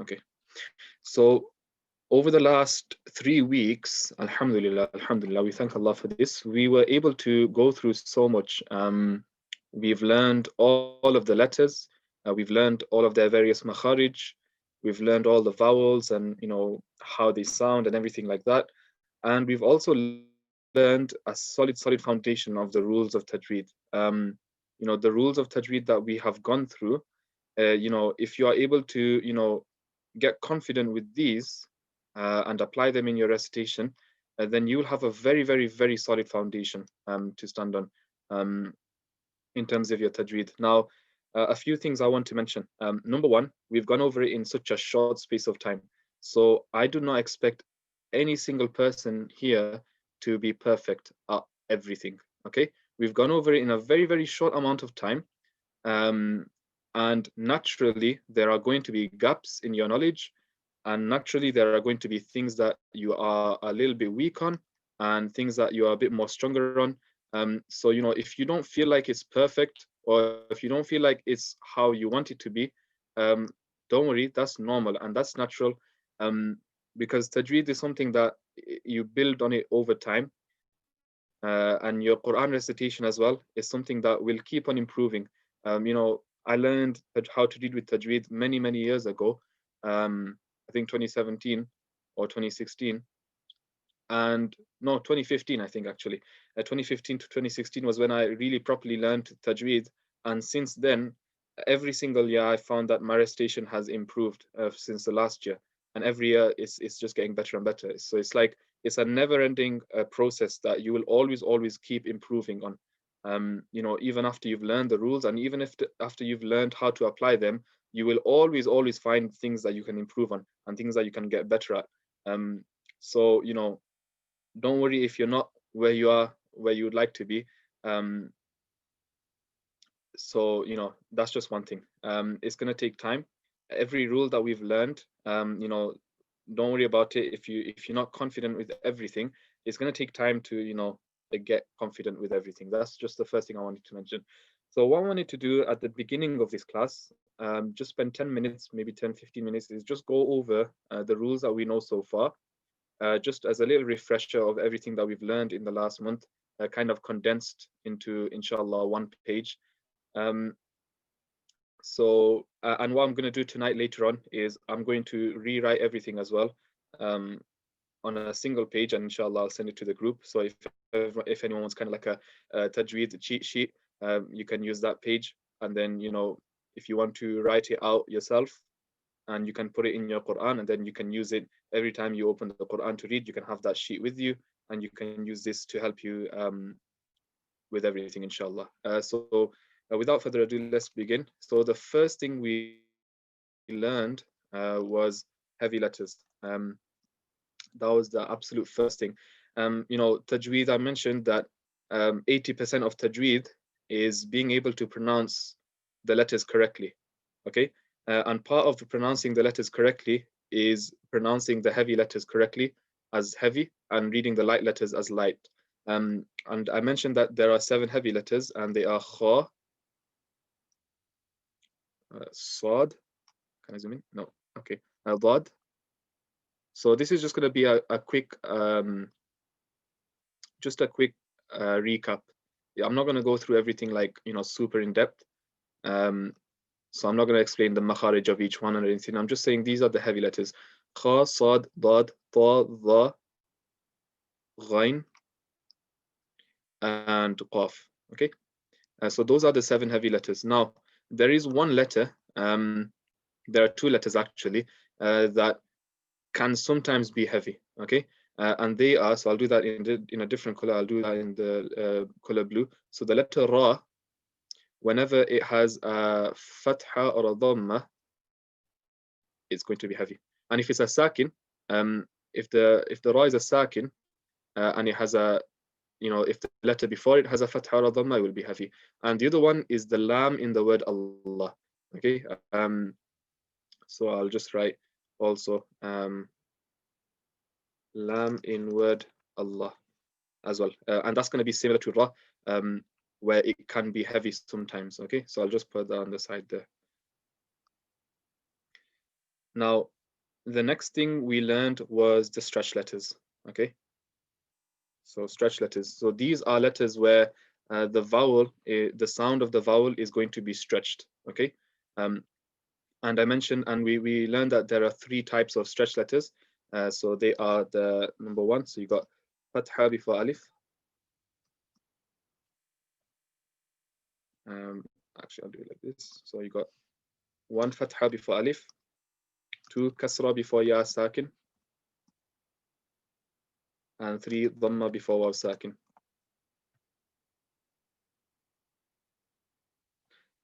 Okay. So over the last 3 weeks, Alhamdulillah, we thank Allah for this. We were able to go through so much. We've learned all of the letters. We've learned all of their various makharij. We've learned all the vowels and how they sound and everything like that. And we've also learned a solid foundation of the rules of Tajweed. The rules of Tajweed that we have gone through. If you are able to, get confident with these and apply them in your recitation, then you'll have a very, very, very solid foundation to stand on in terms of your tajweed. Now, a few things I want to mention. Number one, we've gone over it in such a short space of time. So I do not expect any single person here to be perfect at everything. Okay, we've gone over it in a very, very short amount of time. And naturally, there are going to be gaps in your knowledge. And naturally, there are going to be things that you are a little bit weak on and things that you are a bit more stronger on. So, if you don't feel like it's perfect or if you don't feel like it's how you want it to be, don't worry, that's normal and that's natural, because tajweed is something that you build on it over time. And your Quran recitation as well is something that will keep on improving. I learned how to read with tajweed many, many years ago. I think 2017 or 2016. And no, 2015, I think actually. 2015 to 2016 was when I really properly learned tajweed. And since then, every single year, I found that my recitation has improved since the last year. And every year, it's just getting better and better. So it's like it's a never-ending process that you will always keep improving on. Even after you've learned the rules, and even if after you've learned how to apply them, you will always find things that you can improve on and things that you can get better at. So don't worry if you're not where you would like to be. So that's just one thing. It's going to take time. Every rule that we've learned, don't worry about it. If you're not confident with everything, it's going to take time to get confident with everything. That's just the first thing I wanted to mention. So what I wanted to do at the beginning of this class, just spend 10 minutes, maybe 10-15 minutes, is just go over the rules that we know so far, just as a little refresher of everything that we've learned in the last month, kind of condensed into, inshallah, one page. And what I'm going to do tonight later on is I'm going to rewrite everything as well on a single page, and inshallah I'll send it to the group. So if anyone wants kind of like a tajweed cheat sheet, you can use that page. And then if you want to write it out yourself, and you can put it in your Quran, and then you can use it every time you open the Quran to read. You can have that sheet with you, and you can use this to help you with everything, inshallah. So without further ado, let's begin. So the first thing we learned was heavy letters. That was the absolute first thing. Tajweed, I mentioned that 80% of tajweed is being able to pronounce the letters correctly. Okay, and part of pronouncing the letters correctly is pronouncing the heavy letters correctly as heavy and reading the light letters as light. And I mentioned that there are 7 heavy letters, and they are kha, sad. Can I zoom in? No. Okay. Dad. So this is just going to be a quick, just a quick recap. Yeah, I'm not going to go through everything like super in depth. So I'm not going to explain the makharij of each one or anything. I'm just saying these are the heavy letters: kha, sad, dad, ta, dha, ghain, and qaf. Okay. So those are the 7 heavy letters. Now there is one letter. There are 2 letters actually that can sometimes be heavy. Okay. And they are, so I'll do that in a different color. I'll do that in the color blue. So the letter ra, whenever it has a fatha or a dhamma, it's going to be heavy. And if it's a sakin, if the ra is a sakin and it has a, if the letter before it has a fatha or a dhamma, it will be heavy. And the other one is the lam in the word Allah. Okay. So I'll just write also lam in word Allah as well, and that's going to be similar to ra, where it can be heavy sometimes. Okay, so I'll just put that on the side there. Now, the next thing we learned was the stretch letters. Okay, so stretch letters. So these are letters where the vowel, the sound of the vowel is going to be stretched. Okay, and I mentioned, and we learned that there are 3 types of stretch letters. So they are the number 1. So you got fatha before alif. Actually, I'll do it like this. So you got 1 fatha before alif, 2 kasra before ya sakin, and 3 dhamma before waw sakin.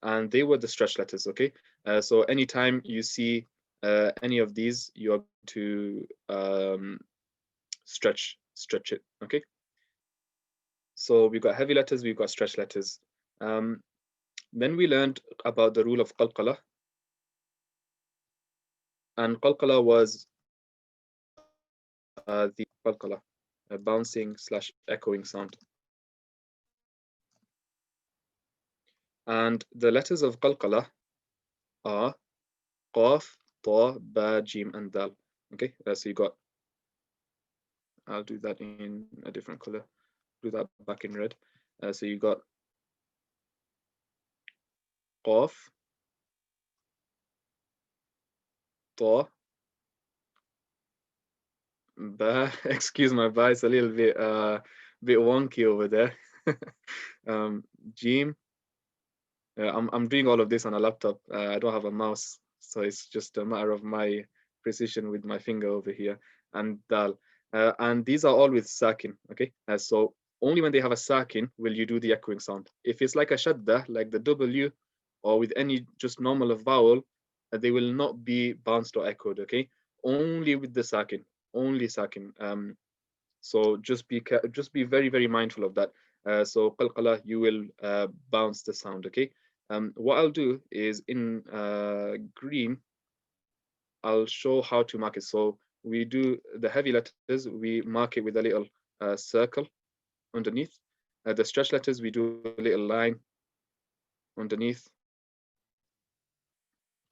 And they were the stretch letters. Okay, so anytime you see any of these, you are going to stretch it. Okay, so we've got heavy letters, we've got stretch letters. Then we learned about the rule of qalqala, and qalqala was the qalqala, a bouncing / echoing sound. And the letters of qalqala are qaf, ta, ba, jim, and dal. Okay, so you got, I'll do that in a different color, do that back in red. So you got qaf, ta, ba. Excuse my ba, it's a little bit wonky over there. Jim. I'm doing all of this on a laptop. I don't have a mouse, so it's just a matter of my precision with my finger over here. And dal, and these are all with sakin. Okay, so only when they have a sakin will you do the echoing sound. If it's like a shadda, like the W, or with any just normal vowel, they will not be bounced or echoed. Okay, only with the sakin, only sakin. So just be very, very mindful of that. So qalqala, you will bounce the sound. Okay. What I'll do is in green, I'll show how to mark it. So we do the heavy letters, we mark it with a little circle underneath. The stretch letters, we do a little line underneath.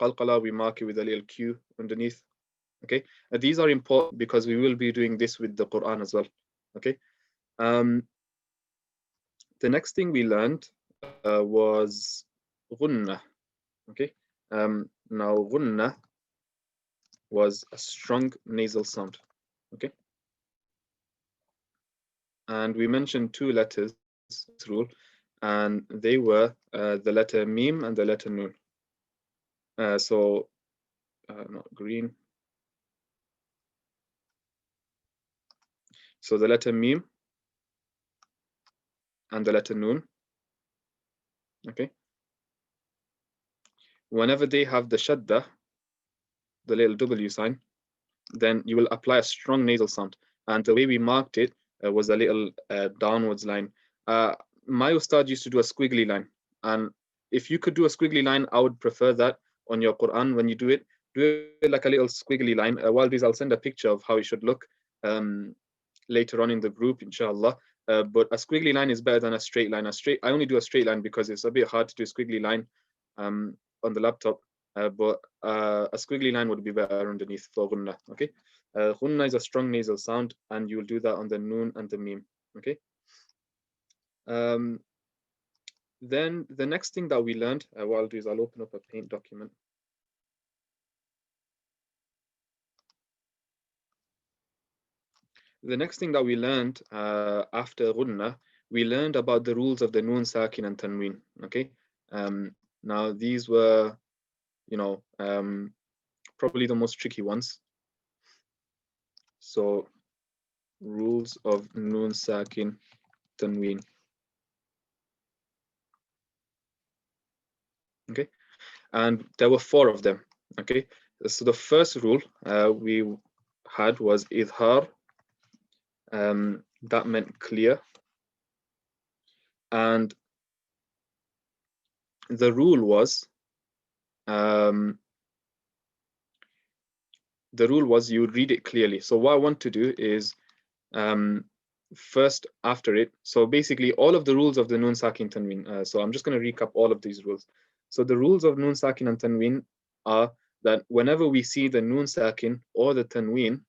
Qalqala, we mark it with a little Q underneath. Okay, these are important because we will be doing this with the Quran as well. Okay. The next thing we learned was ghunna. Okay. Now ghunna was a strong nasal sound. Okay. And we mentioned 2 letters this rule, and they were the letter mim and the letter nun. So not green. So the letter mim and the letter nun. Okay. Whenever they have the shadda, the little W sign, then you will apply a strong nasal sound. And the way we marked it was a little downwards line. My ustad used to do a squiggly line. And if you could do a squiggly line, I would prefer that on your Quran. When you do it like a little squiggly line. While these, I'll send a picture of how it should look later on in the group, inshallah. But a squiggly line is better than a straight line. I only do a straight line because it's a bit hard to do a squiggly line on the laptop. But a squiggly line would be better underneath for ghunna. Okay, ghunna is a strong nasal sound, and you will do that on the noon and the mim. Okay. Then the next thing that we learned, what I'll do is I'll open up a Paint document. The next thing that we learned after ghunna, we learned about the rules of the noon, sakin, and tanween. Okay. Now these were, probably the most tricky ones. So rules of noon, sakin, tanween. Okay, and there were 4 of them. Okay, so the first rule we had was idhar. That meant clear, and the rule was you read it clearly. So what I want to do is first after it. So basically all of the rules of the noon, sakin, tanween. So I'm just going to recap all of these rules. So the rules of noon, sakin, and tanween are that whenever we see the noon sakin or the tanween,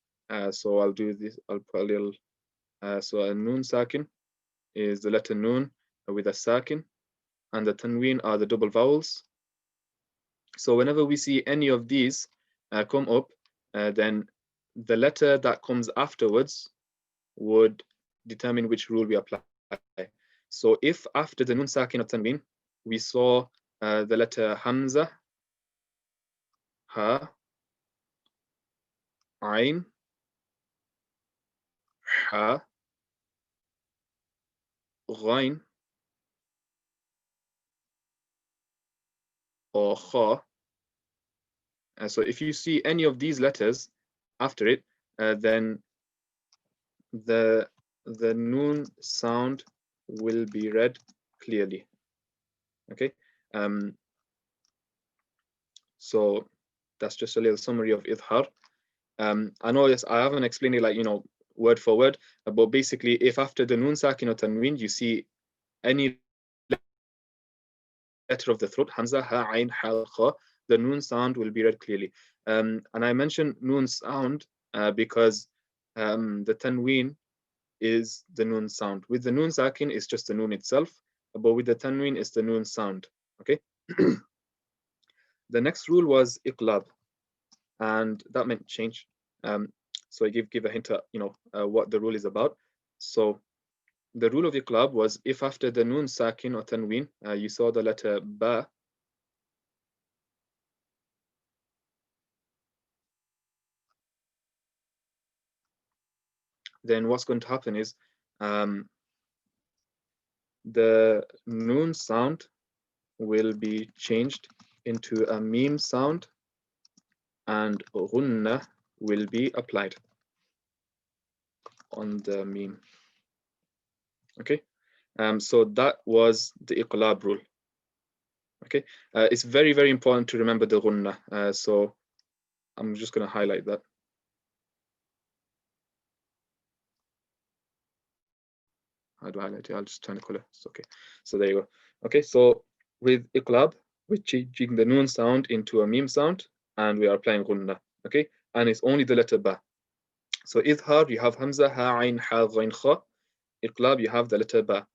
so I'll do this, I'll put a little, so a noon sakin is the letter noon with a sakin, and the tanween are the double vowels. So whenever we see any of these come up, then the letter that comes afterwards would determine which rule we apply. So if after the noon sakin or tanween, we saw the letter hamza, ha, ain, ha, ghain, or kha. So if you see any of these letters after it, then the noon sound will be read clearly. Okay. So that's just a little summary of idhar. I know this, I haven't explained it like, word for word, but basically if after the noon sakin or tanween you see any letter of the throat, hamza, ha, ain, ha, kha, the noon sound will be read clearly. And I mentioned noon sound because the tanween is the noon sound. With the noon sakin, it's just the noon itself, but with the tanween, it's the noon sound. Okay. The next rule was iqlab, and that meant change. So I give a hint at what the rule is about. So the rule of iqlab was if after the noon sakin or tanween you saw the letter ba, then what's going to happen is the noon sound will be changed into a meme sound, and ghunna will be applied on the meme. Okay, so that was the iqlab rule. Okay, it's very, very important to remember the ghunna. So I'm just going to highlight that. How do I highlight it? I'll just turn the color. It's okay. So there you go. Okay, so with iqlab, we're changing the noon sound into a meme sound, and we are applying ghunna. Okay, and it's only the letter ba. So idhar, you have hamza, ha, ain, ha, ghain, kha. Iqlab, you have the letter ba.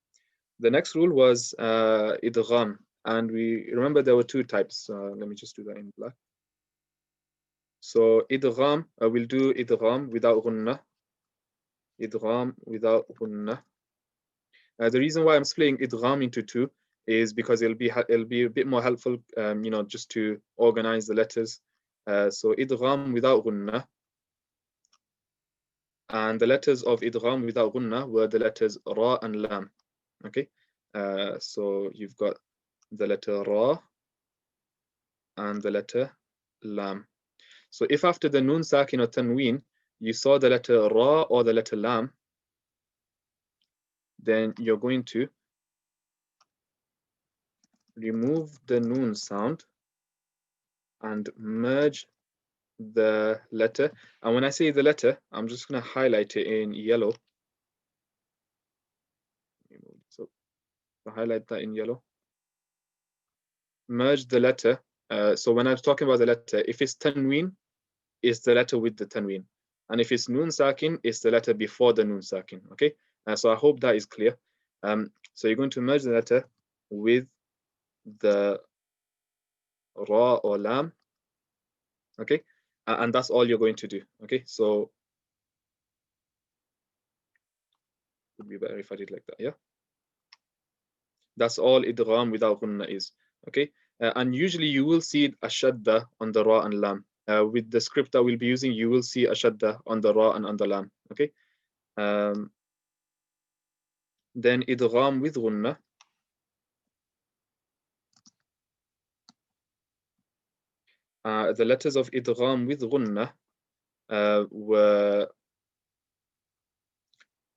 The next rule was idgham, and we remember there were two types. Let me just do that in black. So idgham, we'll do idgham without ghunna. Idgham without ghunna. The reason why I'm splitting idgham into two is because it'll be a bit more helpful, just to organize the letters. So idgham without ghunna, and the letters of idgham without ghunna were the letters ra and lam. Okay, so you've got the letter ra and the letter lam. So if after the noon sakin or tanween you saw the letter ra or the letter lam, then you're going to remove the noon sound and merge the letter. And when I say the letter, I'm just going to highlight it in yellow. So highlight that in yellow. Merge the letter. So when I'm talking about the letter, if it's tanween, it's the letter with the tanween. And if it's noon sakin, it's the letter before the noon sakin. Okay. So I hope that is clear. So you're going to merge the letter with the ra or lam. Okay. And that's all you're going to do. Okay. So it would be better if I did like that. Yeah. That's all idgham without ghunna is. Okay. And usually you will see a shadda on the ra and lam. With the script that we'll be using, you will see a shadda on the ra and on the lam. Okay. Then idgham with ghunna. The letters of idgham with ghunna were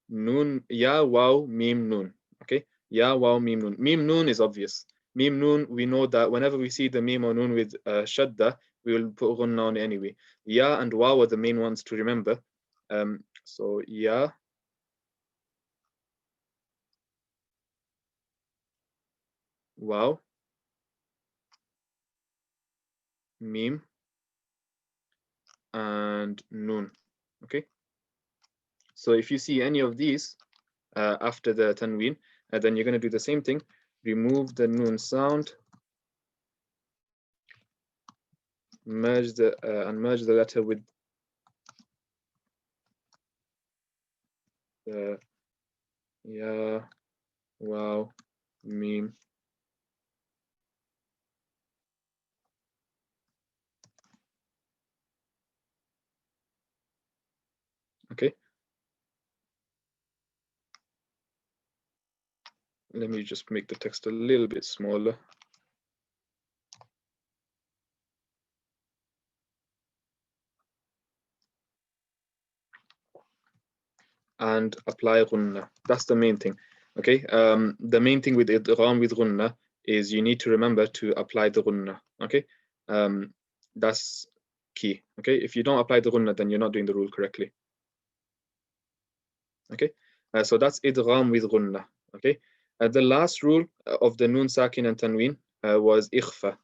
noon, ya, waw, mim, noon. Okay, ya, waw, mim, noon. Mim, noon is obvious. Mim, noon, we know that whenever we see the mim or noon with shadda, we will put ghunna on anyway. Ya and waw are the main ones to remember. So ya, waw, mim, and Noon. Okay. So if you see any of these after the Tanween, then you're going to do the same thing. Remove the Noon sound, merge the letter with the Ya, Wow, Meme. Okay. Let me just make the text a little bit smaller. And apply ghunna. That's the main thing. Okay. The main thing with idgham with ghunna is you need to remember to apply the ghunna. Okay. That's key. Okay. If you don't apply the ghunna, then you're not doing the rule correctly. Okay. So that's idgham with ghunna. Okay. The last rule of the Noon Sakin and Tanween was ikhfa.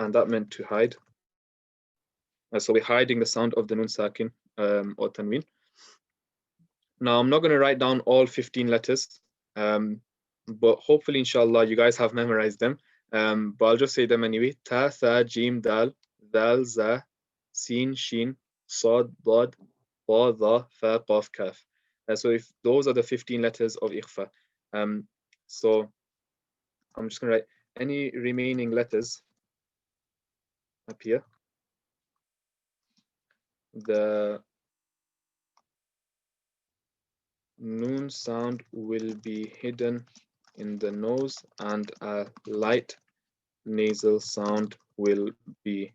And that meant to hide. So we're hiding the sound of the Noon Sakin or Tanween. Now, I'm not going to write down all 15 letters, but hopefully, inshallah, you guys have memorized them. But I'll just say them anyway. Ta, tha, jim, dal, dal, za, sin, shin, sad, dad, ba, dha, fa, qaf, kaf. So if those are the 15 letters of ikhfa. So I'm just going to write any remaining letters up here. The Noon sound will be hidden in the nose and a light nasal sound will be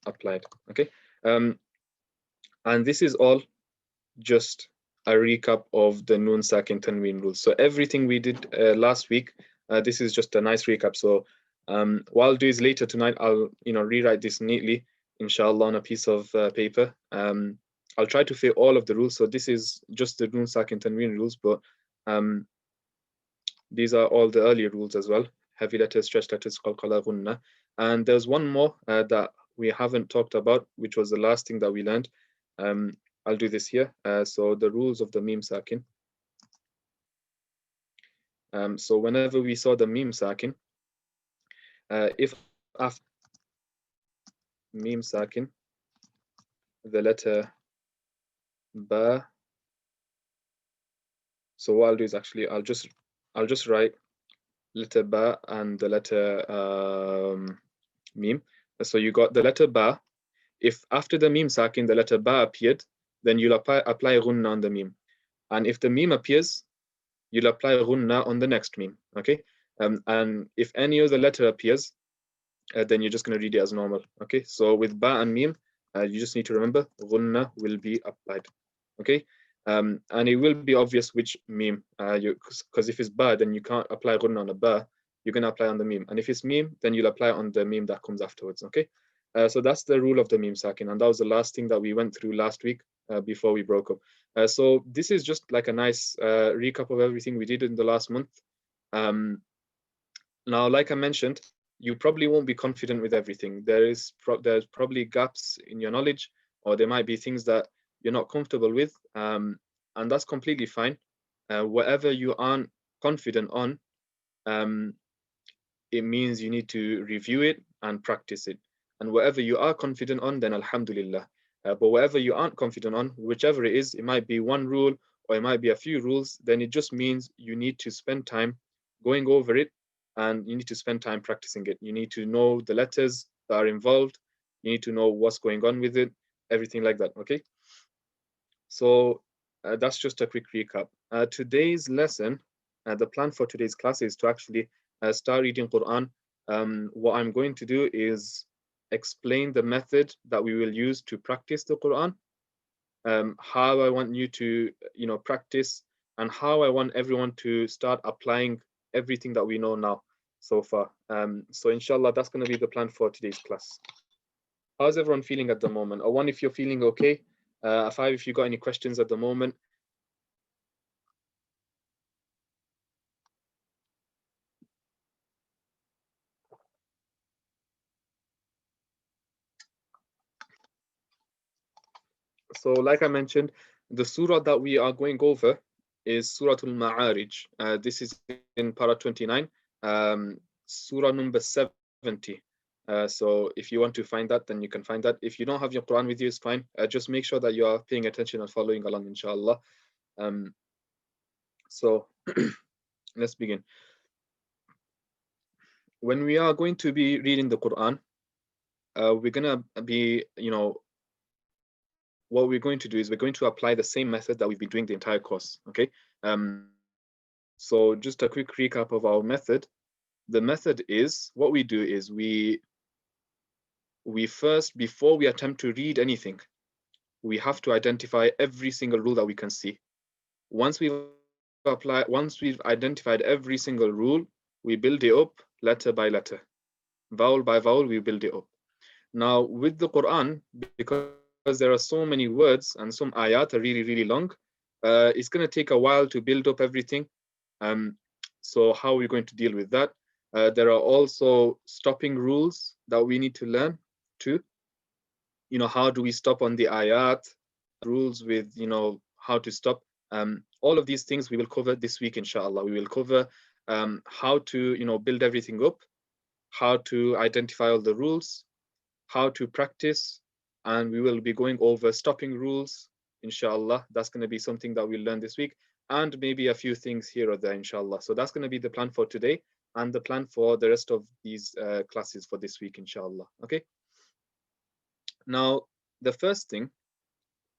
applied. Okay. And this is all just a recap of the Noon Sakin Tanween rules. So everything we did last week, this is just a nice recap. So what I'll do is later tonight, I'll rewrite this neatly, inshallah, on a piece of paper. I'll try to fit all of the rules. So this is just the Noon Sakin Tanween rules, but these are all the earlier rules as well. Heavy letters, stretched letters, qalqala, ghunna. And there's one more that we haven't talked about, which was the last thing that we learned. I'll do this here. So the rules of the meme sakin. So whenever we saw the meme sakin, if after meme sakin, the letter ba. So what I'll do is actually I'll just write letter ba and the letter meme. So you got the letter ba. If after the meme sakin the letter ba appeared, then you'll apply ghunna on the meme. And if the meme appears, you'll apply ghunna on the next meme. Okay. And if any other letter appears, then you're just going to read it as normal. Okay. So with ba and meme, you just need to remember ghunna will be applied. Okay. And it will be obvious which meme, because if it's ba, then you can't apply ghunna on a ba. You're going to apply on the meme. And if it's meme, then you'll apply on the meme that comes afterwards. Okay. So that's the rule of the meme sakin, and that was the last thing that we went through last week before we broke up. So this is just like a nice recap of everything we did in the last month. Now, like I mentioned, you probably won't be confident with everything. There's probably gaps in your knowledge, or there might be things that you're not comfortable with, and that's completely fine. Whatever you aren't confident on, it means you need to review it and practice it. And whatever you are confident on, then alhamdulillah. But whatever you aren't confident on, whichever it is, it might be one rule or it might be a few rules, then it just means you need to spend time going over it and you need to spend time practicing it. You need to know the letters that are involved. You need to know what's going on with it, everything like that, okay? So that's just a quick recap. Today's lesson, the plan for today's class is to actually start reading Quran. What I'm going to do is explain the method that we will use to practice the Quran, how I want you to practice, and how I want everyone to start applying everything that we know now so far. So inshallah, that's going to be the plan for today's class. How's everyone feeling at the moment? Or one, if you're feeling okay. Five, if you got any questions at the moment. So like I mentioned, the surah that we are going over is Surah Al-Ma'arij. This is in para 29, surah number 70. So if you want to find that, then you can find that. If you don't have your Quran with you, it's fine. Just make sure that you are paying attention and following along, inshallah. So let's begin. When we are going to be reading the Quran, we're gonna be, what we're going to do is we're going to apply the same method that we've been doing the entire course. Okay. So just a quick recap of our method. The method is, what we do is we first, before we attempt to read anything, we have to identify every single rule that we can see. Once we've identified every single rule, we build it up letter by letter, vowel by vowel, we build it up. Now with the Quran, because there are so many words and some ayat are really, really long, it's going to take a while to build up everything. So how are we going to deal with that? There are also stopping rules that we need to learn too. How do we stop on the ayat, rules with, how to stop. All of these things we will cover this week, inshallah. We will cover how to, build everything up, how to identify all the rules, how to practice, and we will be going over stopping rules, inshallah. That's going to be something that we'll learn this week, and maybe a few things here or there, inshallah. So that's going to be the plan for today and the plan for the rest of these classes for this week, inshallah. Okay. Now, the first thing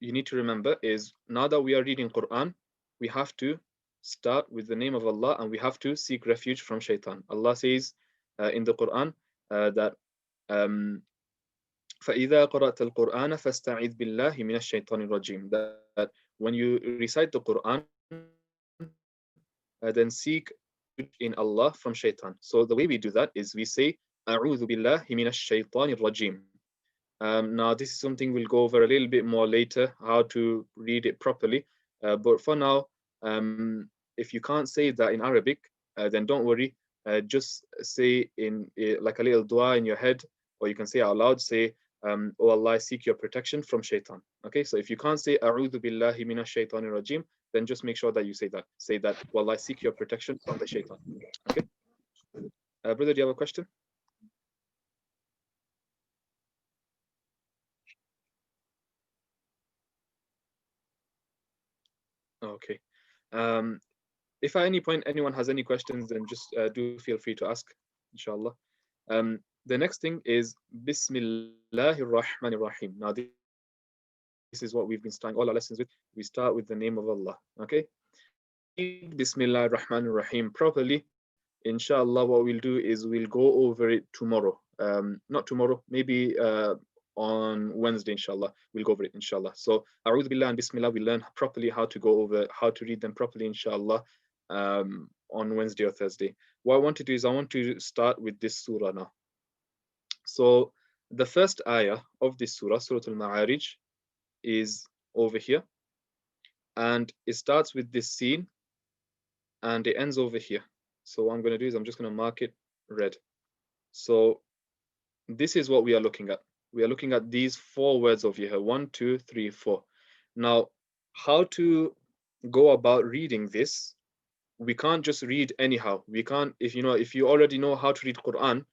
you need to remember is, now that we are reading Quran, we have to start with the name of Allah and we have to seek refuge from shaitan. Allah says in the Quran that فَإِذَا قَرَأْتَ الْقُرْآنَ فَاسْتَعِذْ بِاللَّهِ مِنَ الشَّيْطَانِ الرَّجِيمِ. That when you recite the Quran, then seek in Allah from shaitan. So the way we do that is we say أعوذ بالله من الشيطان الرجيم. Now this is something we'll go over a little bit more later, how to read it properly. But for now, if you can't say that in Arabic, then don't worry. Just say in like a little dua in your head, or you can say out loud, say, oh Allah, I seek your protection from shaitan. Okay, so if you can't say أعوذ بالله من الشيطان الرجيم, then just make sure that you say that. Say that, well, I seek your protection from the shaitan. Okay. Brother, do you have a question? Okay. If at any point anyone has any questions, then just do feel free to ask, inshallah. The next thing is Bismillahir Rahmanir Rahim. Now, this is what we've been starting all our lessons with. We start with the name of Allah. Okay. Bismillahir Rahmanir Rahim properly. Inshallah, what we'll do is we'll go over it tomorrow. Not tomorrow, maybe on Wednesday, inshallah. We'll go over it, inshallah. So, A'udhu Billah and Bismillah, we learn properly how to go over, how to read them properly, inshallah, on Wednesday or Thursday. What I want to do is I want to start with this surah now. So, the first ayah of this surah, Surah Al-Ma'arij, is over here. And it starts with this scene and it ends over here. So what I'm going to do is I'm just going to mark it red. So this is what we are looking at. We are looking at these 4 words over here. 1, 2, 3, 4. Now, how to go about reading this? We can't just read anyhow. We can't, if you already know how to read Quran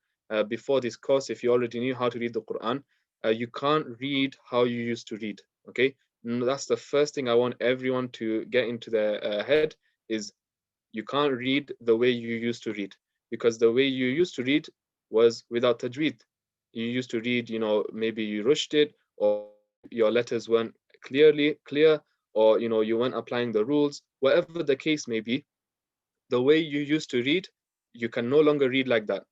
before this course, if you already knew how to read the Quran, you can't read how you used to read. Okay, that's the first thing I want everyone to get into their head is you can't read the way you used to read, because the way you used to read was without tajweed. You used to read, maybe you rushed it, or your letters weren't clear, or you weren't applying the rules. Whatever the case may be, the way you used to read, you can no longer read like that.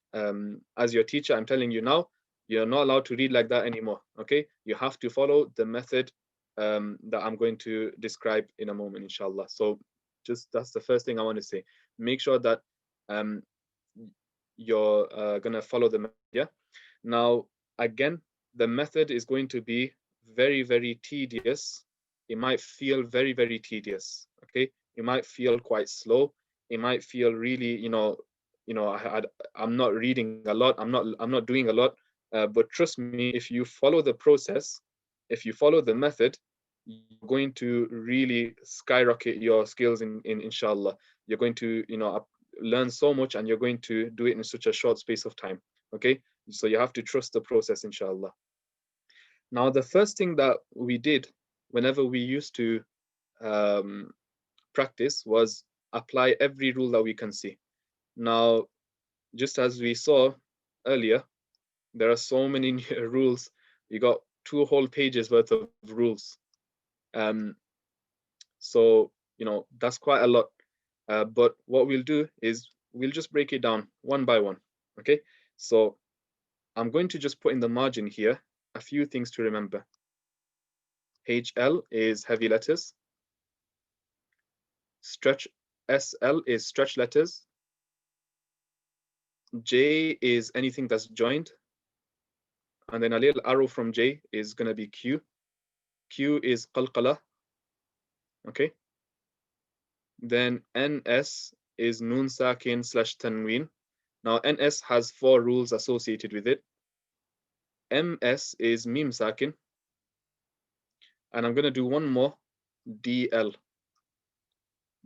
As your teacher, I'm telling you now, you're not allowed to read like that anymore. Okay, you have to follow the method that I'm going to describe in a moment, inshallah. So that's the first thing I want to say. Make sure that you're gonna follow the method. Yeah. Now, again, the method is going to be very, very tedious. It might feel very, very tedious. Okay, it might feel quite slow. It might feel really, I'm not reading a lot. I'm not doing a lot. But trust me, if you follow the process, if you follow the method, you're going to really skyrocket your skills in inshallah. You're going to, learn so much, and you're going to do it in such a short space of time. Okay, so you have to trust the process, inshallah. Now, the first thing that we did whenever we used to um, practice was apply every rule that we can see. Now, just as we saw earlier, there are so many rules. We got 2 whole pages worth of rules. Um, so, that's quite a lot. But what we'll do is we'll just break it down one by one. Okay, so I'm going to just put in the margin here a few things to remember. HL is heavy letters. Stretch SL is stretch letters. J is anything that's joined. And then a little arrow from J is going to be Q. Q is qalqala. Okay. Then NS is noon sakin / tanween. Now NS has 4 rules associated with it. MS is mim sakin. And I'm going to do one more, DL.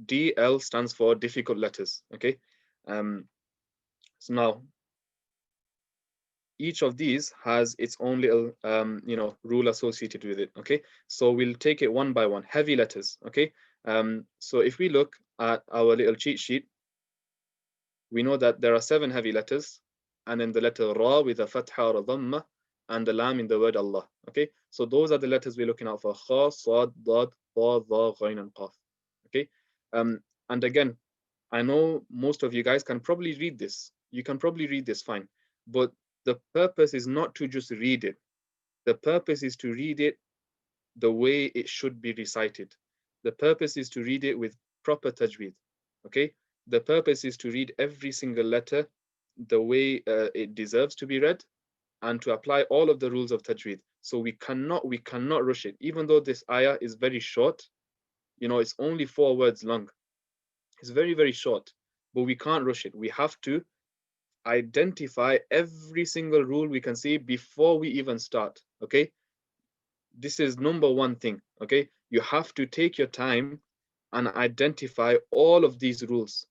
DL stands for difficult letters. Okay. So now each of these has its own little rule associated with it. Okay, so we'll take it one by one. Heavy letters. Okay, so if we look at our little cheat sheet, we know that there are 7 heavy letters, and then the letter ra with a fatha or a dhamma, and the lam in the word Allah. Okay, so those are the letters we're looking out for: kha, sad, dad, ta, dha, ghain, and qaf. Okay, and again, I know most of you guys can probably read this. You can probably read this fine, but the purpose is not to just read it. The purpose is to read it the way it should be recited. The purpose is to read it with proper tajweed. Okay? The purpose is to read every single letter the way it deserves to be read, and to apply all of the rules of tajweed. So we cannot rush it. Even though this ayah is very short, it's only 4 words long. It's very, very short, but we can't rush it. We have to identify every single rule we can see before we even start. Okay, this is number one thing. Okay, you have to take your time and identify all of these rules.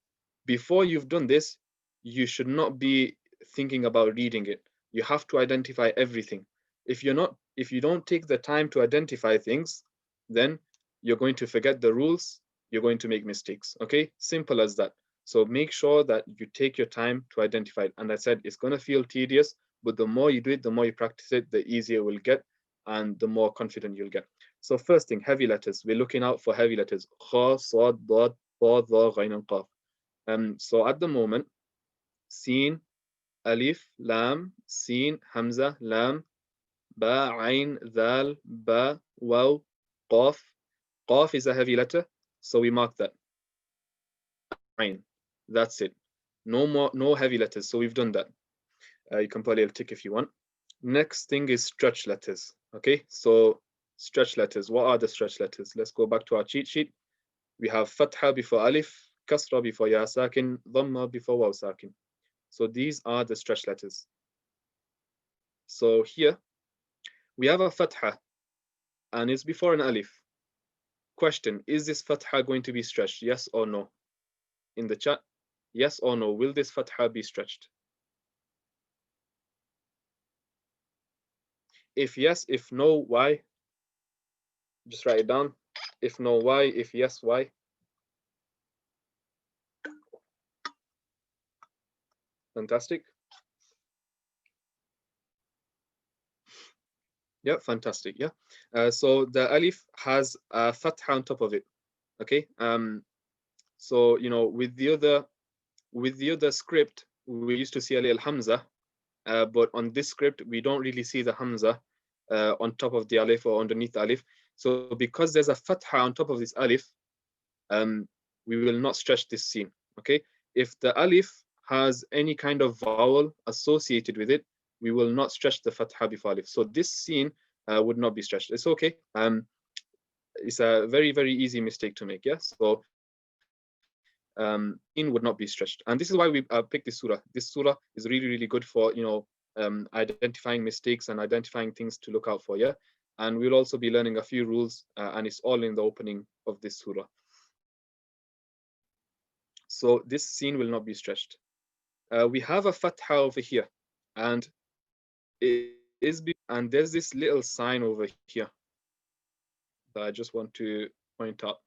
Before you've done this, you should not be thinking about reading it. You have to identify everything. If you don't take the time to identify things, then you're going to forget the rules, you're going to make mistakes. Okay, simple as that. So make sure that you take your time to identify it. And I said it's going to feel tedious, but the more you do it, the more you practice it, the easier it will get, and the more confident you'll get. So first thing, heavy letters. We're looking out for heavy letters. Kha, sad, dad, ta, dha, ghain, and qaf. So at the moment, Sin, Alif, Lam, Sin, Hamza, Lam, Ba, Ain, Dal, Ba, Waw, Qaf. Qaf is a heavy letter, so we mark that. Ain. That's it. No heavy letters, so we've done that. You can put a little tick if you want. Next thing is stretch letters. Okay, so stretch letters. What are the stretch letters? Let's go back to our cheat sheet. We have fatha before alif, kasra before ya sakin, dhamma before waw sakin. So these are the stretch letters. So here we have a fatha, and it's before an alif. Question: is this fatha going to be stretched? Yes or no? In the chat, yes or no? Will this fatha be stretched? If yes, if no, why? Just write it down. If no, why? If yes, why? Fantastic. Yeah, fantastic. Yeah. So the alif has a fatha on top of it. Okay. So with the other script, we used to see a little hamza, but on this script we don't really see the hamza on top of the alif or underneath the alif. So because there's a fatha on top of this alif, we will not stretch this sin. Okay. If the alif has any kind of vowel associated with it, we will not stretch the fatha before alif. So this sin would not be stretched. It's okay. It's a very, very easy mistake to make. Yeah. So in would not be stretched, and this is why we picked this surah. This surah is really, really good for identifying mistakes and identifying things to look out for. Yeah. and we'll also be learning a few rules, and it's all in the opening of this surah. So this scene will not be stretched. We have a fatha over here, and and there's this little sign over here that I just want to point out.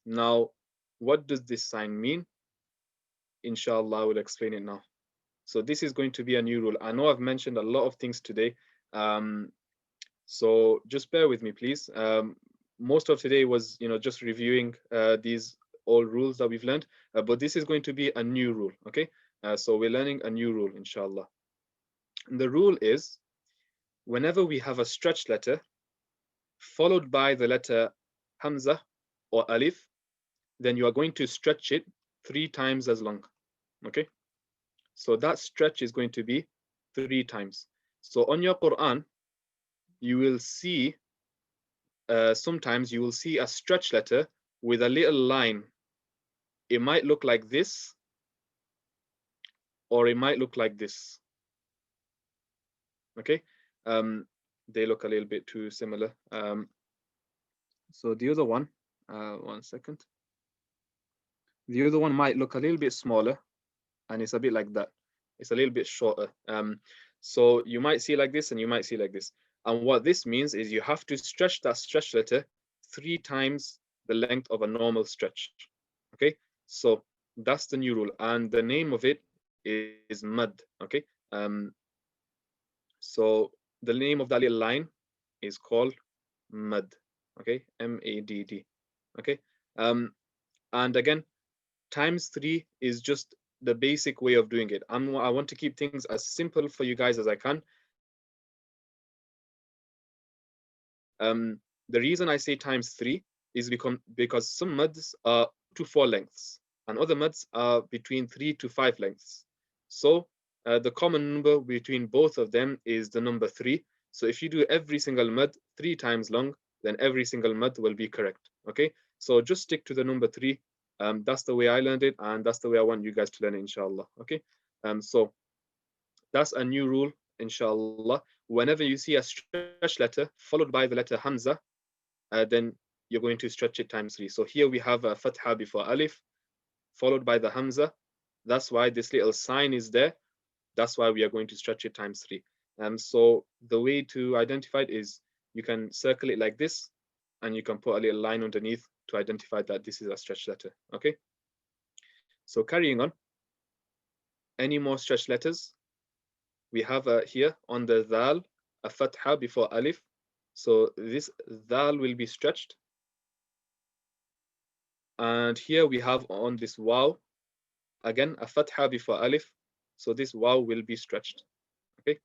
Now, what does this sign mean? Inshallah, I will explain it now. So this is going to be a new rule. I know I've mentioned a lot of things today, so just bear with me, please. Most of today was, just reviewing these old rules that we've learned, but this is going to be a new rule, okay? So we're learning a new rule, inshallah. And the rule is, whenever we have a stretched letter followed by the letter Hamza or Alif, then you are going to stretch it 3 times as long, okay? So that stretch is going to be 3 times. So on your Quran, you will see, sometimes you will see a stretch letter with a little line. It might look like this, or it might look like this, okay? They look a little bit too similar. So the other one, 1 second. The other one might look a little bit smaller, and it's a bit like that. It's a little bit shorter. So you might see like this, and you might see like this. And what this means is you have to stretch that stretch letter 3 times the length of a normal stretch. Okay, so that's the new rule, and the name of it is mad. Okay, so the name of that little line is called mad. Okay, M-A-D-D. Okay, and again, times 3 is just the basic way of doing it. I want to keep things as simple for you guys as I can. The reason I say times 3 is because some mads are 2 to 4 lengths, and other mads are between 3 to 5 lengths. So the common number between both of them is the number 3. So if you do every single mad 3 times long, then every single mad will be correct. Okay, so just stick to the number 3. That's the way I learned it, and that's the way I want you guys to learn it, inshallah. Okay, so that's a new rule, inshallah. Whenever you see a stretch letter followed by the letter Hamza, then you're going to stretch it times 3. So here we have a fatha before alif, followed by the Hamza. That's why this little sign is there. That's why we are going to stretch it times 3. So the way to identify it is you can circle it like this, and you can put a little line underneath to identify that this is a stretched letter. Okay, so carrying on, any more stretched letters? We have here on the dal a fatha before alif, so this dal will be stretched. And here we have on this waw, again a fatha before alif, so this waw will be stretched. Okay,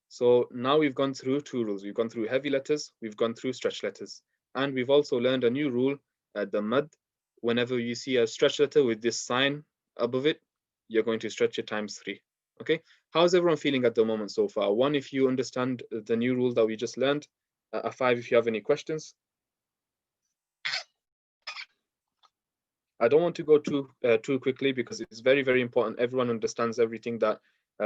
so now we've gone through 2 rules. We've gone through heavy letters, we've gone through stretched letters, and we've also learned a new rule at the mad. Whenever you see a stretched letter with this sign above it, you're going to stretch it times 3. Okay, how's everyone feeling at the moment so far? 1 if you understand the new rule that we just learned, a 5 if you have any questions. I don't want to go too quickly because it's very, very important everyone understands everything that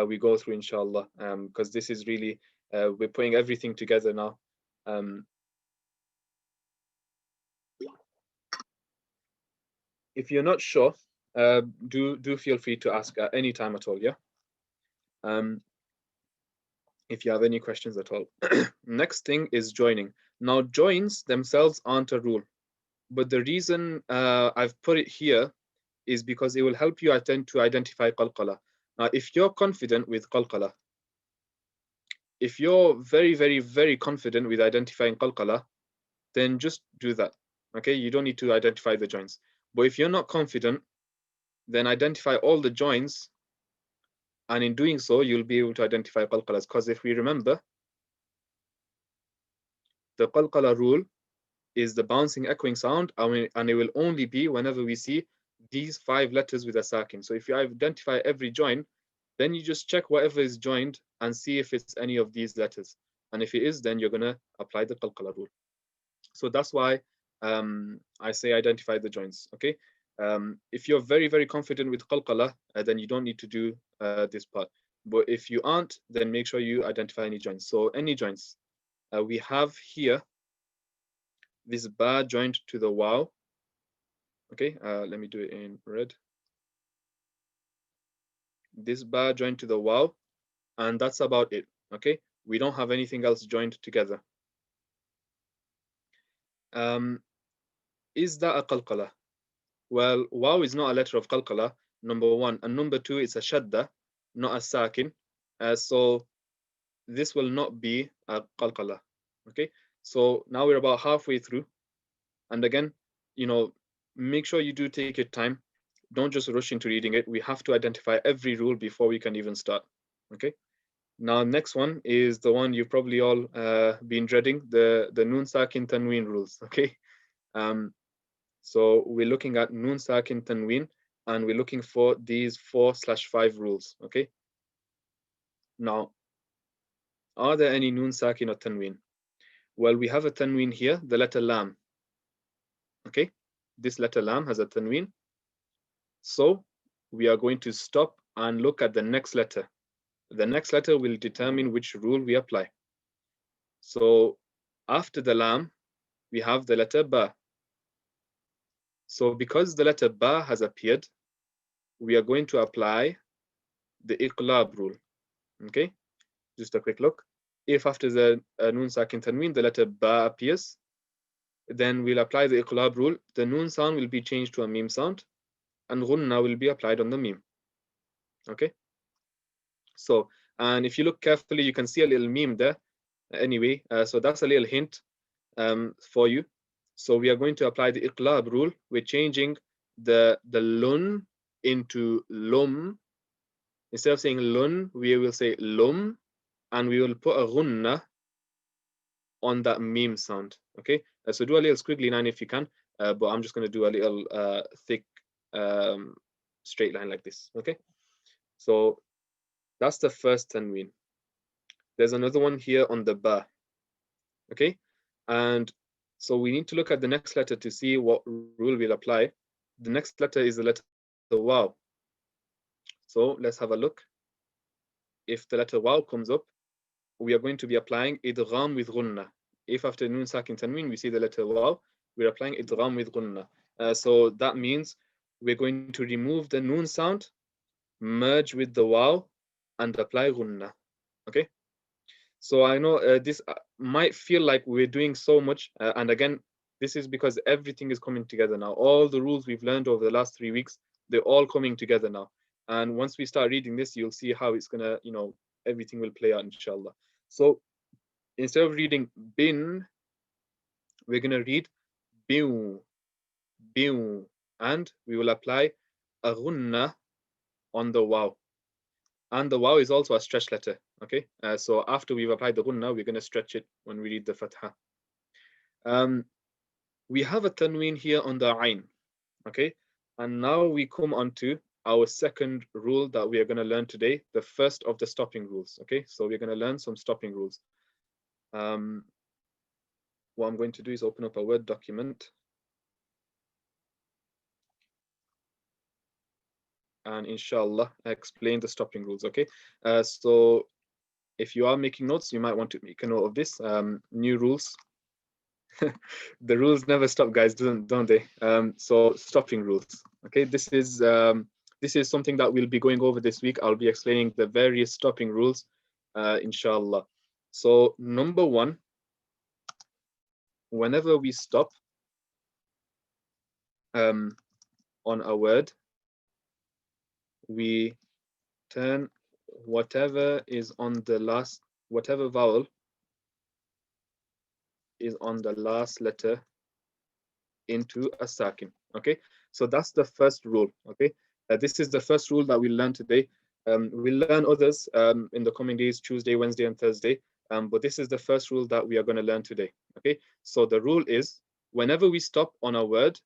we go through, inshallah, because this is really, we're putting everything together now. If you're not sure, do feel free to ask at any time at all, yeah? If you have any questions at all. Next thing is joining. Now, joins themselves aren't a rule, but the reason I've put it here is because it will help you to identify qalqala. Now, if you're confident with qalqala, if you're very, very, very confident with identifying qalqala, then just do that. Okay, you don't need to identify the joins. But if you're not confident, then identify all the joins, and in doing so, you'll be able to identify qalqalas. Because if we remember, the qalqala rule is the bouncing, echoing sound, and it will only be whenever we see these 5 letters with a sakin. So if you identify every join, then you just check whatever is joined and see if it's any of these letters. And if it is, then you're gonna apply the qalqala rule. So that's why I say identify the joins. Okay. If you're very, very confident with qalqala, then you don't need to do this part. But if you aren't, then make sure you identify any joints. So any joints. We have here this ba joined to the waw. Okay, let me do it in red. This ba joined to the waw, and that's about it. Okay, we don't have anything else joined together. Is that a qalqala? Well, waw is not a letter of qalqala, number one, and number two, it's a shadda, not a sakin. So this will not be a qalqala. Okay, so now we're about halfway through, and again, make sure you do take your time. Don't just rush into reading it. We have to identify every rule before we can even start. Okay. Now, next one is the one you've probably all been dreading, the noon sakin tanween rules. Okay. So we're looking at noon sakin tanween, and we're looking for these 4/5 rules. Okay. Now, are there any noon sakin or tanween? Well, we have a tanween here, the letter lam. Okay. This letter lam has a tanween. So we are going to stop and look at the next letter. The next letter will determine which rule we apply. So after the lam, we have the letter ba. So because the letter ba has appeared, we are going to apply the iqlab rule. Okay, just a quick look. If after the noon sakin tanween, the letter ba appears, then we'll apply the iqlab rule. The noon sound will be changed to a meme sound, and ghunna will be applied on the meme. Okay. So, and if you look carefully, you can see a little meme there. Anyway, so that's a little hint for you. So we are going to apply the iqlab rule. We're changing the lun into lum. Instead of saying lun, we will say lum, and we will put a ghunna on that meme sound. Okay, so do a little squiggly line if you can, but I'm just going to do a little thick straight line like this. Okay, so that's the first tanween. There's another one here on the ba. Okay, and so we need to look at the next letter to see what rule we'll apply. The next letter is the letter waw. So let's have a look. If the letter waw comes up, we are going to be applying idgham with ghunna. If after noon sakin tanween we see the letter waw, we're applying idgham with ghunna. So that means we're going to remove the noon sound, merge with the waw, and apply ghunna. Okay. So I know this might feel like we're doing so much, and again, this is because everything is coming together now. All the rules we've learned over the last 3 weeks, they're all coming together now. And once we start reading this, you'll see how it's gonna, everything will play out, inshallah. So instead of reading bin, we're gonna read biu, biu, and we will apply a ghunna on the waw. And the waw is also a stretch letter. Okay, so after we've applied the ghunna, we're going to stretch it when we read the fatha. We have a tanween here on the ayn. Okay, and now we come on to our second rule that we are going to learn today, the first of the stopping rules. Okay, so we're going to learn some stopping rules. What I'm going to do is open up a Word document. And inshallah, explain the stopping rules. Okay, so if you are making notes, you might want to make a note of this. New rules. The rules never stop, guys, don't they? So stopping rules. Okay, this is something that we'll be going over this week. I'll be explaining the various stopping rules, inshallah. So number one, whenever we stop on a word, we turn whatever vowel is on the last letter into a sakin. Okay, so that's the first rule. Okay, this is the first rule that we learn today. We'll learn others in the coming days, Tuesday, Wednesday, and Thursday. But this is the first rule that we are going to learn today. Okay, so the rule is whenever we stop on a word,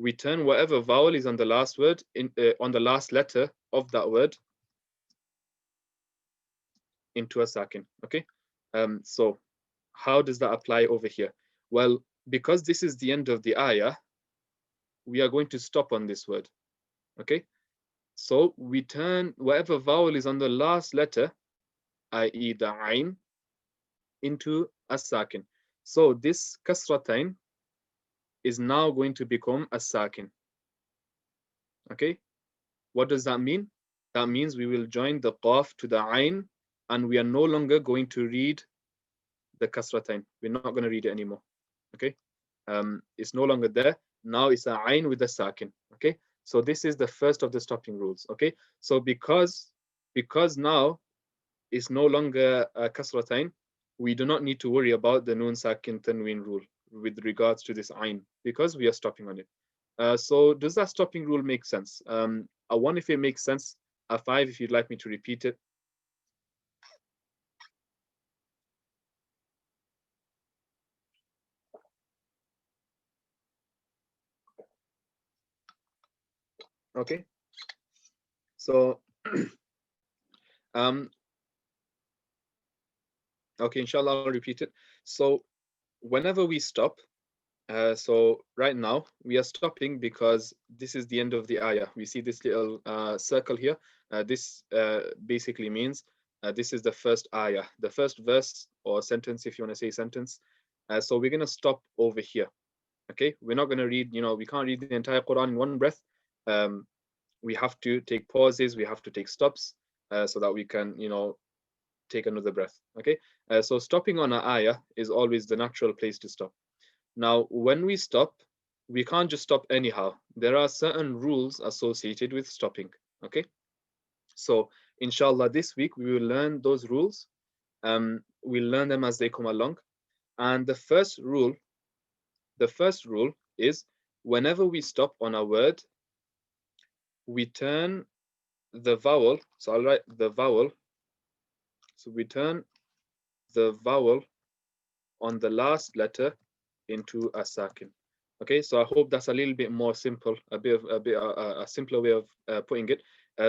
we turn whatever vowel is on the last word on the last letter of that word into a sakin. Okay, so how does that apply over here? Well, because this is the end of the ayah, we are going to stop on this word. Okay, So we turn whatever vowel is on the last letter, i.e. the ain, into a sakin. So this kasratain is now going to become a sakin. Okay, what does that mean? That means we will join the qaf to the ain, and we are no longer going to read the kasratain. We're not going to read it anymore. Okay, it's no longer there. Now it's a ain with a sakin. Okay, so this is the first of the stopping rules. Okay, so because now it's no longer a kasratain, we do not need to worry about the nun sakin tanween rule with regards to this ain because we are stopping on it. So does that stopping rule make sense? A one if it makes sense, a five if you'd like me to repeat it. Okay, so um, okay, inshallah, I'll repeat it. So whenever we stop, so right now we are stopping because this is the end of the ayah. We see this little circle here. This basically means this is the first ayah, the first verse or sentence, if you want to say sentence. So we're going to stop over here. Okay, we're not going to read, we can't read the entire Quran in one breath. We have to take pauses, we have to take stops so that we can, take another breath. Okay, so stopping on an ayah is always the natural place to stop. Now, when we stop, we can't just stop anyhow. There are certain rules associated with stopping. Okay, so inshallah, this week we will learn those rules. We'll learn them as they come along. And the first rule is whenever we stop on a word, we turn the vowel. So I'll write the vowel. So we turn the vowel on the last letter into a sakin. Okay, so I hope that's a little bit more simple, a simpler way of putting it.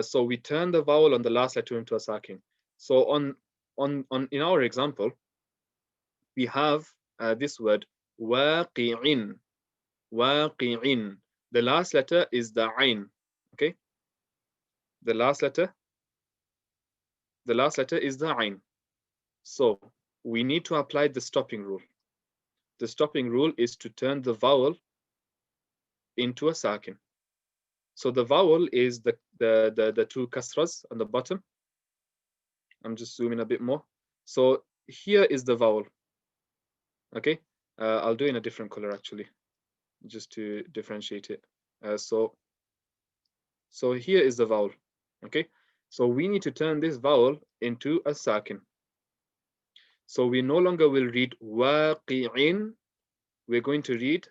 So we turn the vowel on the last letter into a sakin. So on in our example, we have this word waqi'in, waqi'in. The last letter is the ain. Okay, the last letter is the ain. So we need to apply the stopping rule. The stopping rule is to turn the vowel into a sakin. So the vowel is the two kasras on the bottom. I'm just zooming a bit more. So here is the vowel. Okay, I'll do it in a different color actually, just to differentiate it. So here is the vowel. Okay, so we need to turn this vowel into a sakin. So we no longer will read waqi'in. We're going to read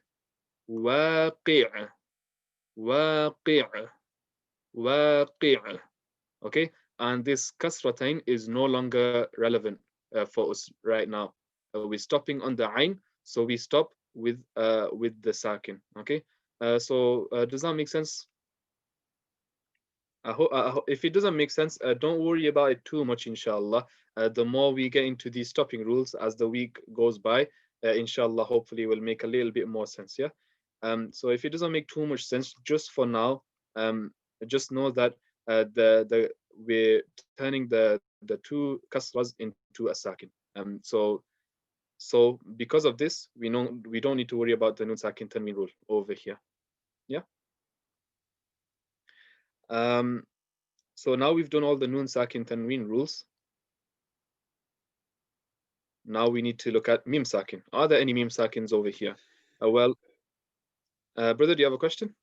waqi', waqi', waqi'. Okay, and this kasratain is no longer relevant for us right now. We're stopping on the ain, so we stop with the sakin. Okay, so does that make sense? I hope if it doesn't make sense, don't worry about it too much, inshallah. The more we get into these stopping rules as the week goes by, inshallah, hopefully will make a little bit more sense. Yeah. So if it doesn't make too much sense, just for now, just know that we're turning the two kasras into a sakin. So because of this, we know we don't need to worry about the nun sakin tanween rule over here. Yeah. So now we've done all the nun sakin tanween rules. Now we need to look at mim sakin. Are there any mim sakins over here? Well, brother, do you have a question?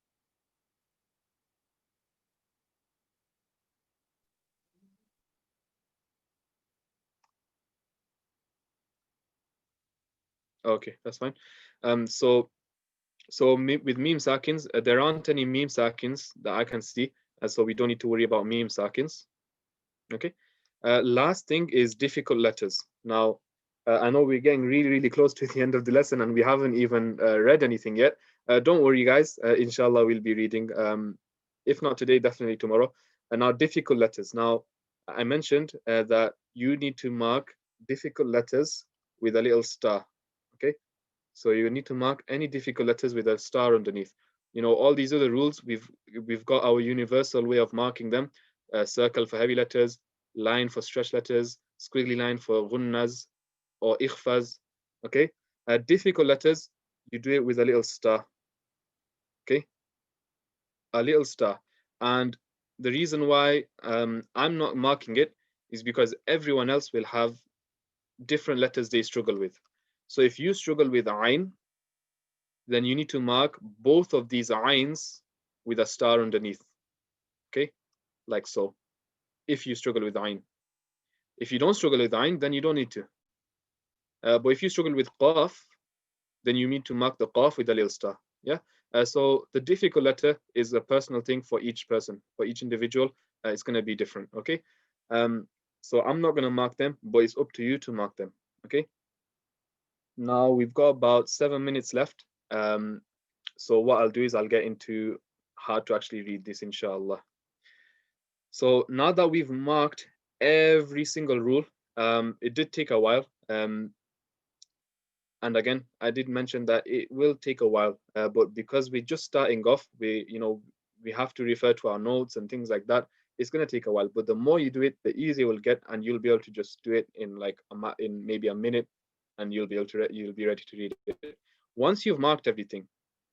Okay, that's fine. So with meme sakins, there aren't any meme sakins that I can see, so we don't need to worry about meme sakins. Okay. Last thing is difficult letters. Now, I know we're getting really close to the end of the lesson and we haven't even read anything yet. Don't worry, guys. Inshallah, we'll be reading. If not today, definitely tomorrow. And now, difficult letters. Now, I mentioned that you need to mark difficult letters with a little star. Okay. So you need to mark any difficult letters with a star underneath. you know, all these other rules, we've got our universal way of marking them. Circle for heavy letters, line for stretch letters, squiggly line for gunnas or ikhfas. Okay. Difficult letters, you do it with a little star. Okay. A little star. And the reason why I'm not marking it is because everyone else will have different letters they struggle with. So if you struggle with ayn, then you need to mark both of these ayns with a star underneath. Okay, like so. If you struggle with ayn, if you don't struggle with ayn, then you don't need to. But if you struggle with qaf, then you need to mark the qaf with a little star. Yeah. So the difficult letter is a personal thing for each person, for each individual. It's going to be different. Okay. So I'm not going to mark them, but it's up to you to mark them. Okay. Now we've got about 7 minutes left. So what I'll do is I'll get into how to actually read this, inshallah. So now that we've marked every single rule, it did take a while. And again, I did mention that it will take a while, but because we're just starting off, we have to refer to our notes and things like that. It's going to take a while, but the more you do it, the easier it will get, and you'll be able to just do it in like in maybe a minute, and you'll be ready to read it. Once you've marked everything,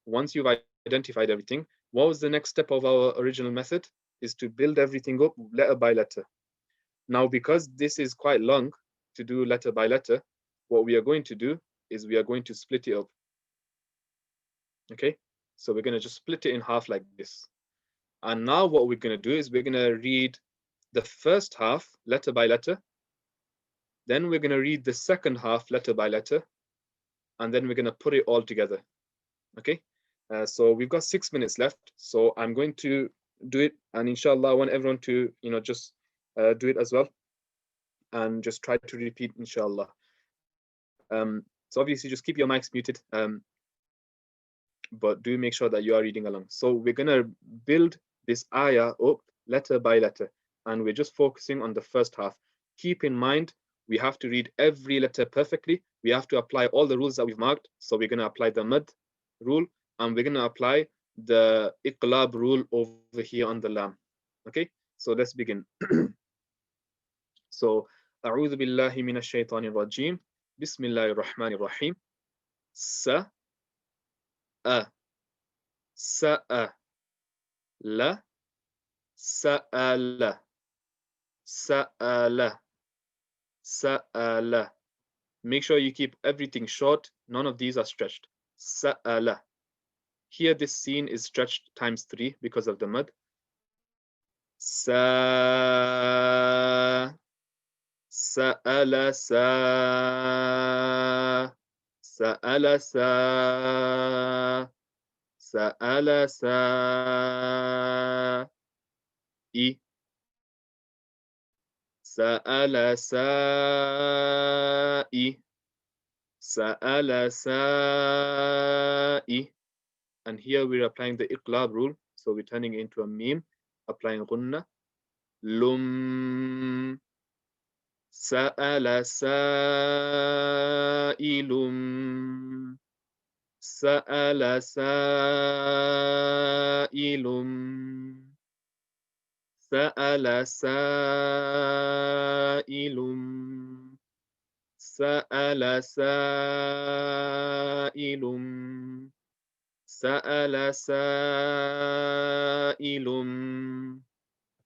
once you've identified everything, what was the next step of our original method? Is to build everything up letter by letter. Now, because this is quite long to do letter by letter, what we are going to do is we are going to split it up. Okay, so we're going to just split it in half like this. And now what we're going to do is we're going to read the first half letter by letter. Then we're going to read the second half letter by letter. And then we're going to put it all together. Okay, so we've got 6 minutes left. So I'm going to do it. And inshallah, I want everyone to, just do it as well. And just try to repeat, inshallah. So obviously just keep your mics muted. But do make sure that you are reading along. So we're going to build this ayah up letter by letter, and we're just focusing on the first half. Keep in mind, we have to read every letter perfectly. We have to apply all the rules that we've marked. So we're going to apply the mad rule, and we're going to apply the iqlab rule over here on the lam. Okay, so let's begin. So, أعوذ بالله من الشيطان الرجيم. بسم الله الرحمن الرحيم. سأل سأل سأل سأل. Make sure you keep everything short. None of these are stretched. سأل. Here this scene is stretched times 3 because of the mud. سأل سأل سأل سأل سائي سأل سائي سأل سائي. And here we're applying the iqlab rule. So we're turning it into a meme, applying gunna. Lum. سأل سائل. سأل سائل. سأل سائل. سأل سائل. سأل سائل.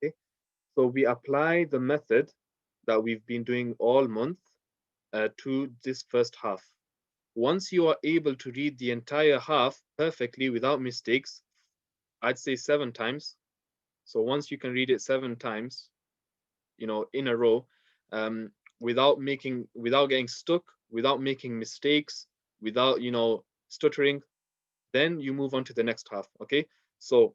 Okay, so we apply the method that we've been doing all month to this first half. Once you are able to read the entire half perfectly without mistakes, I'd say 7 times. So once you can read it 7 times, in a row, without getting stuck, without making mistakes, without, stuttering, then you move on to the next half. Okay, so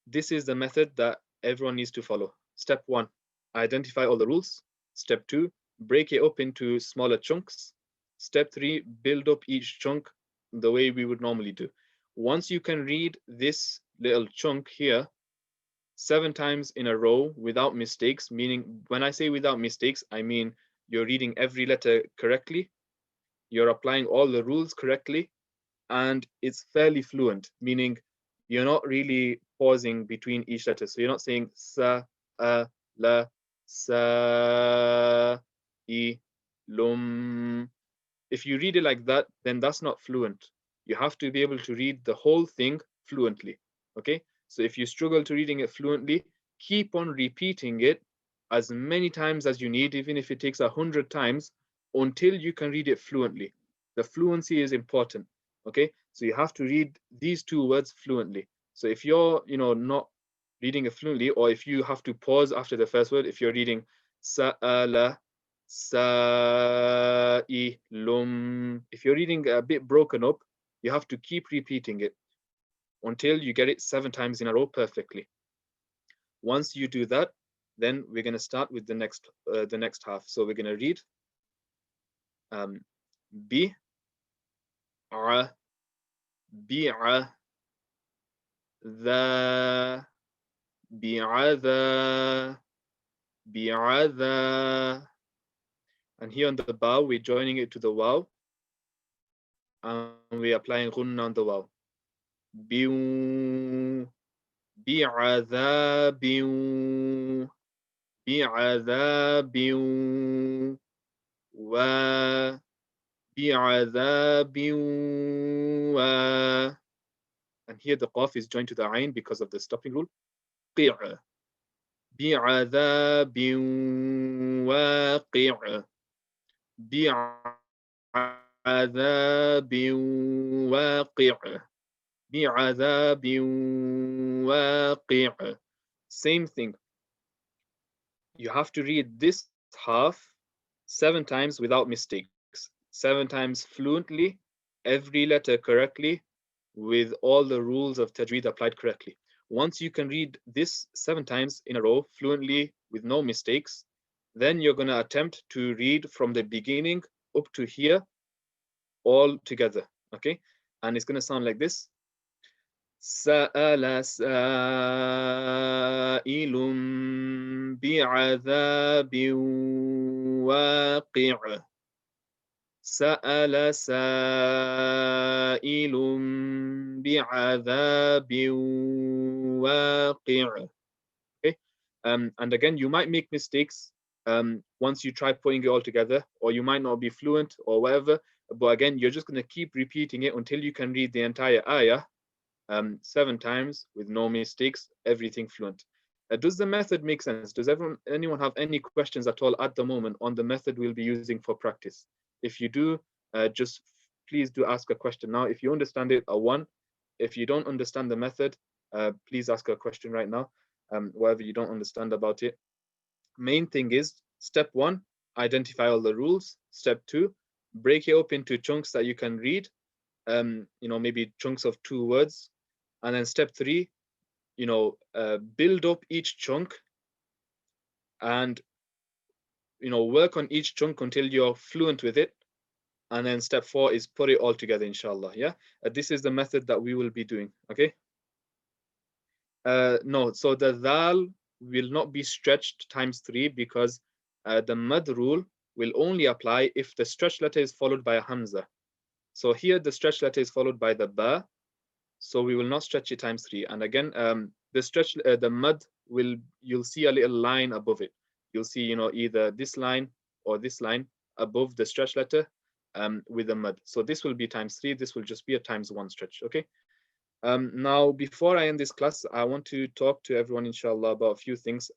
this is the method that everyone needs to follow. Step 1, identify all the rules. Step 2, break it up into smaller chunks. Step 3, build up each chunk the way we would normally do. Once you can read this little chunk here 7 times in a row without mistakes, meaning when I say without mistakes, I mean you're reading every letter correctly, you're applying all the rules correctly, and it's fairly fluent, meaning you're not really pausing between each letter. So you're not saying sa, la, sa, I, lum. If you read it like that, then that's not fluent. You have to be able to read the whole thing fluently. Okay? So if you struggle to reading it fluently, keep on repeating it as many times as you need, even if it takes 100 times, until you can read it fluently. The fluency is important. Okay? So you have to read these two words fluently. So if you're, not reading it fluently, or if you have to pause after the first word, if you're reading sa'ala, sa'ilum. If you're reading a bit broken up, you have to keep repeating it until you get it 7 times in a row perfectly. Once you do that, then we're going to start with the next half. So we're going to read bi, a, bi'a, the, bi'adha, bi'adha. And here on the ba, we're joining it to the waw, and we're applying ghunna on the waw. Bi'u, بعذاب بعذاب وبعذاب و. And here the qaf is joined to the ayn because of the stopping rule. قِعْ بعذاب واقع بعذاب واقع بعذاب واقع. Same thing. You have to read this half 7 times without mistakes, 7 times fluently, every letter correctly, with all the rules of Tajweed applied correctly. Once you can read this 7 times in a row fluently with no mistakes, then you're going to attempt to read from the beginning up to here all together. Okay? And it's going to sound like this. سأل سائل بعذاب واقع سأل سائل بعذاب واقع. Okay, and again, you might make mistakes once you try putting it all together, or you might not be fluent or whatever, but again, you're just going to keep repeating it until you can read the entire ayah 7 times with no mistakes, everything fluent. Does the method make sense? Does anyone have any questions at all at the moment on the method we'll be using for practice? If you do, just please do ask a question now. If you understand it, a 1. If you don't understand the method, please ask a question right now, whatever you don't understand about it. Main thing is, step 1, identify all the rules. Step 2, break it up into chunks that you can read, maybe chunks of 2 words. And then step 3, build up each chunk and, work on each chunk until you're fluent with it. And then step 4 is put it all together, inshallah. Yeah, this is the method that we will be doing. Okay. No, so the dal will not be stretched times 3 because the mad rule will only apply if the stretched letter is followed by a hamza. So here the stretched letter is followed by the ba, so we will not stretch it times 3. And again, the mad you'll see a little line above it. You'll see, either this line or this line above the stretched letter with the mad. So this will be times 3. This will just be a times 1 stretch. Okay. Now, before I end this class, I want to talk to everyone, inshallah, about a few things.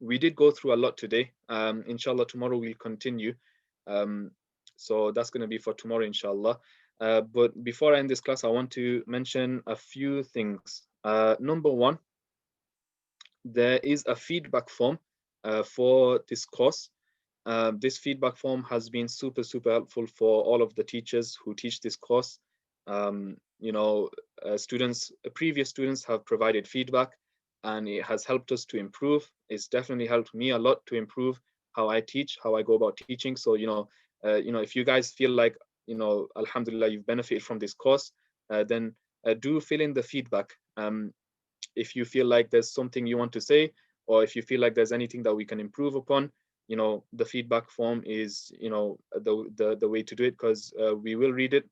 We did go through a lot today. Inshallah, tomorrow we'll continue. So that's going to be for tomorrow, inshallah. But before I end this class, I want to mention a few things. Number 1, there is a feedback form for this course. This feedback form has been super helpful for all of the teachers who teach this course. Previous students have provided feedback, and it has helped us to improve. It's definitely helped me a lot to improve how I teach, how I go about teaching. So, if you guys feel like, alhamdulillah, you've benefited from this course, then do fill in the feedback. If you feel like there's something you want to say, or if you feel like there's anything that we can improve upon, the feedback form is, the way to do it, because we will read it.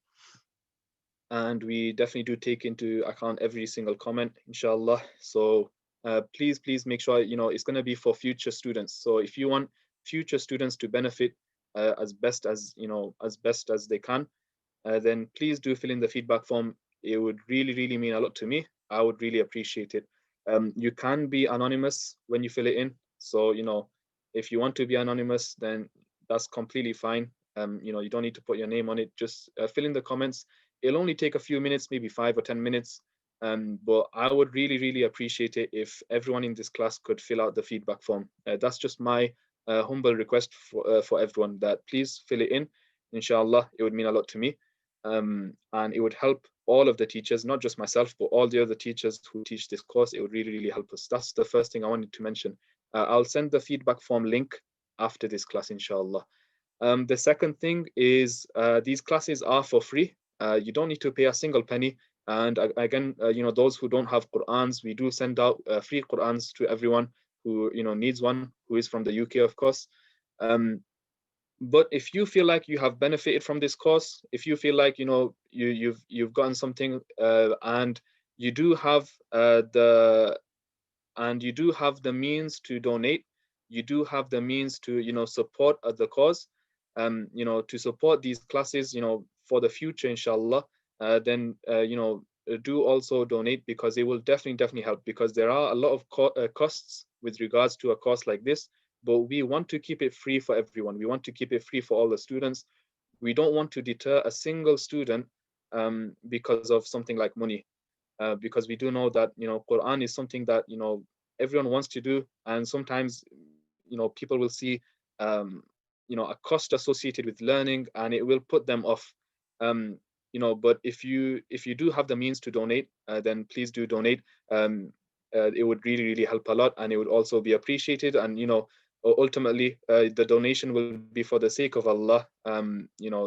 and we definitely do take into account every single comment, inshallah. So please make sure, it's going to be for future students. So if you want future students to benefit as best as, as best as they can, then please do fill in the feedback form. It would really mean a lot to me. I would really appreciate it. You can be anonymous when you fill it in. So, if you want to be anonymous, then that's completely fine. You don't need to put your name on it. Just fill in the comments. It'll only take a few minutes, maybe 5 or 10 minutes. But I would really appreciate it if everyone in this class could fill out the feedback form. That's just my humble request for everyone, that please fill it in. Inshallah, it would mean a lot to me. And it would help all of the teachers, not just myself, but all the other teachers who teach this course. It would really help us. That's the first thing I wanted to mention. I'll send the feedback form link after this class, inshallah. The second thing is these classes are for free. You don't need to pay a single penny. And again, those who don't have Qur'ans, we do send out free Qur'ans to everyone who needs one, who is from the UK, of course. But if you feel like you have benefited from this course, if you feel like you've gotten something, and you do have the means to donate, you do have the means to support the cause, to support these classes, for the future, inshallah, then do also donate, because it will definitely help, because there are a lot of costs with regards to a course like this. But we want to keep it free for everyone. We want to keep it free for all the students. We don't want to deter a single student because of something like money, because we do know that Quran is something that everyone wants to do, and sometimes people will see a cost associated with learning, and it will put them off. But if you do have the means to donate, then please do donate. It would really help a lot, and it would also be appreciated. And ultimately, the donation will be for the sake of Allah.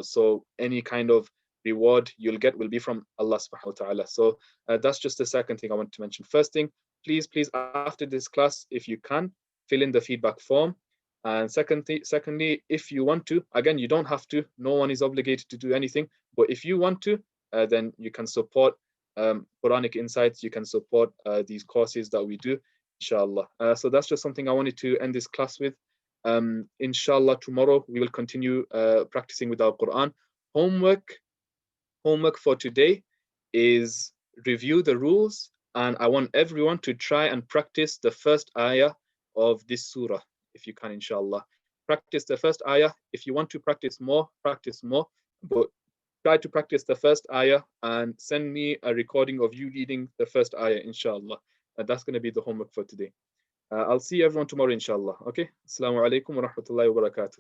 So any kind of reward you'll get will be from Allah subhanahu wa ta'ala. So that's just the second thing I want to mention. First thing, please after this class, if you can, fill in the feedback form. And secondly, if you want to, again, you don't have to, no one is obligated to do anything, but if you want to, then you can support Quranic Insights, you can support these courses that we do, inshallah. So that's just something I wanted to end this class with. Inshallah, tomorrow we will continue practicing with our Quran. Homework for today is review the rules, and I want everyone to try and practice the first ayah of this surah, if you can, inshallah. Practice the first ayah. If you want to practice more, but try to practice the first ayah and send me a recording of you reading the first ayah, inshallah. That's going to be the homework for today. I'll see everyone tomorrow, inshallah. Okay? Assalamu alaikum wa rahmatullahi wa barakatuh.